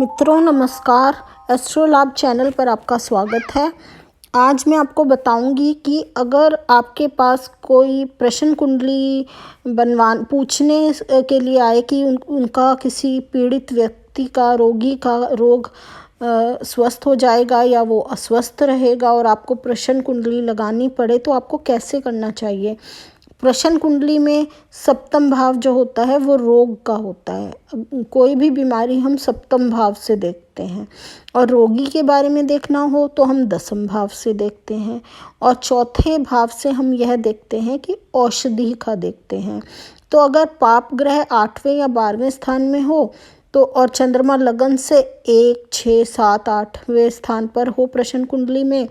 मित्रों नमस्कार। एस्ट्रो लाभ चैनल पर आपका स्वागत है। आज मैं आपको बताऊंगी कि अगर आपके पास कोई प्रश्न कुंडली पूछने के लिए आए कि उनका किसी पीड़ित व्यक्ति का रोगी का रोग स्वस्थ हो जाएगा या वो अस्वस्थ रहेगा और आपको प्रश्न कुंडली लगानी पड़े तो आपको कैसे करना चाहिए। प्रश्न कुंडली में सप्तम भाव जो होता है वो रोग का होता है। कोई भी बीमारी हम सप्तम भाव से देखते हैं और रोगी के बारे में देखना हो तो हम दसम भाव से देखते हैं और चौथे भाव से हम यह देखते हैं कि औषधि का देखते हैं। तो अगर पाप ग्रह 8वें या 12वें स्थान में हो तो और चंद्रमा लगन से 1, 6, 7, 8वें स्थान पर हो प्रश्न कुंडली में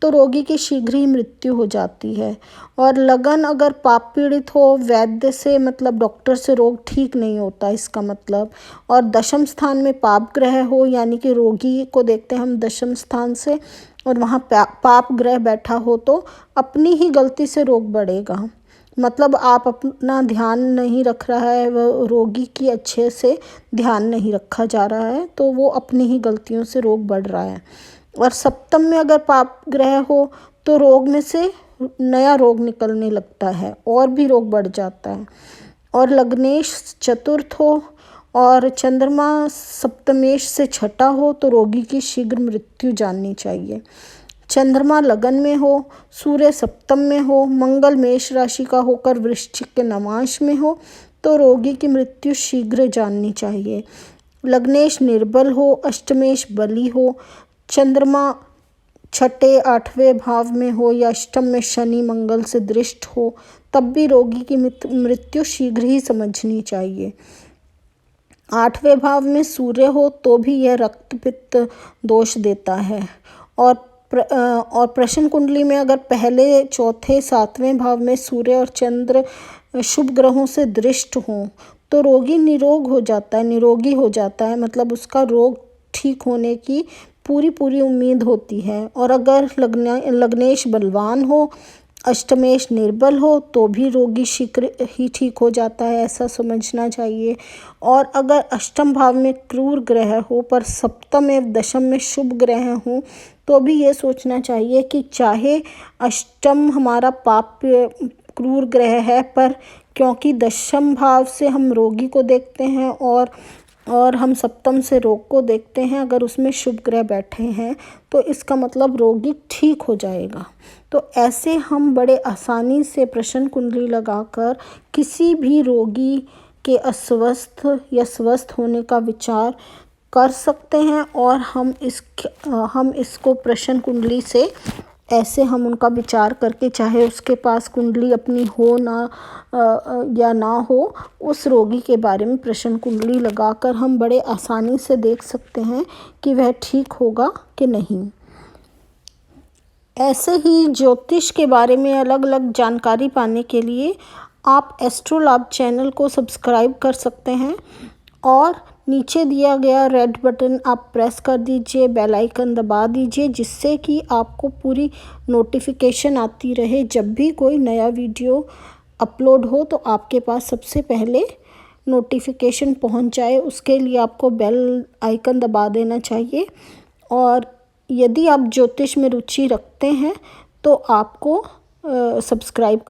तो रोगी की शीघ्र ही मृत्यु हो जाती है। और लगन अगर पाप पीड़ित हो, वैद्य से मतलब डॉक्टर से रोग ठीक नहीं होता इसका मतलब, और दशम स्थान में पाप ग्रह हो यानी कि रोगी को देखते हैं हम दशम स्थान से और वहाँ पाप ग्रह बैठा हो तो अपनी ही गलती से रोग बढ़ेगा। मतलब आप अपना ध्यान नहीं रख रहा है, वो रोगी की अच्छे से ध्यान नहीं रखा जा रहा है तो वो अपनी ही गलतियों से रोग बढ़ रहा है। और सप्तम में अगर पाप ग्रह हो तो रोग में से नया रोग निकलने लगता है और भी रोग बढ़ जाता है। और लग्नेश चतुर्थ हो और चंद्रमा सप्तमेश से छठा हो तो रोगी की शीघ्र मृत्यु जाननी चाहिए। चंद्रमा लगन में हो, सूर्य सप्तम में हो, मंगल मेष राशि का होकर वृश्चिक के नवांश में हो तो रोगी की मृत्यु शीघ्र जाननी चाहिए। लग्नेश निर्बल हो, अष्टमेश बली हो, चंद्रमा छठे 8वें भाव में हो या अष्टम में शनि मंगल से दृष्ट हो तब भी रोगी की मृत्यु शीघ्र ही समझनी चाहिए। 8वें भाव में सूर्य हो तो भी यह रक्त पित्त दोष देता है। और प्रश्न कुंडली में अगर पहले, चौथे, 7वें भाव में सूर्य और चंद्र शुभ ग्रहों से दृष्ट हों तो रोगी निरोगी हो जाता है मतलब उसका रोग ठीक होने की पूरी उम्मीद होती है। और अगर लग्नेश बलवान हो, अष्टमेश निर्बल हो तो भी रोगी शीघ्र ही ठीक हो जाता है, ऐसा समझना चाहिए। और अगर अष्टम भाव में क्रूर ग्रह हो पर सप्तम एवं दशम में शुभ ग्रह हों तो भी ये सोचना चाहिए कि चाहे अष्टम हमारा पाप क्रूर ग्रह है पर क्योंकि दशम भाव से हम रोगी को देखते हैं और हम सप्तम से रोग को देखते हैं, अगर उसमें शुभ ग्रह बैठे हैं तो इसका मतलब रोगी ठीक हो जाएगा। तो ऐसे हम बड़े आसानी से प्रश्न कुंडली लगाकर किसी भी रोगी के अस्वस्थ या स्वस्थ होने का विचार कर सकते हैं और हम इसको प्रश्न कुंडली से ऐसे हम उनका विचार करके, चाहे उसके पास कुंडली अपनी हो या ना हो, उस रोगी के बारे में प्रश्न कुंडली लगाकर हम बड़े आसानी से देख सकते हैं कि वह ठीक होगा कि नहीं। ऐसे ही ज्योतिष के बारे में अलग अलग जानकारी पाने के लिए आप एस्ट्रो लाभ चैनल को सब्सक्राइब कर सकते हैं और नीचे दिया गया रेड बटन आप प्रेस कर दीजिए, बेल आइकन दबा दीजिए जिससे कि आपको पूरी नोटिफिकेशन आती रहे। जब भी कोई नया वीडियो अपलोड हो तो आपके पास सबसे पहले नोटिफिकेशन पहुंच जाए, उसके लिए आपको बेल आइकन दबा देना चाहिए। और यदि आप ज्योतिष में रुचि रखते हैं तो आपको सब्सक्राइब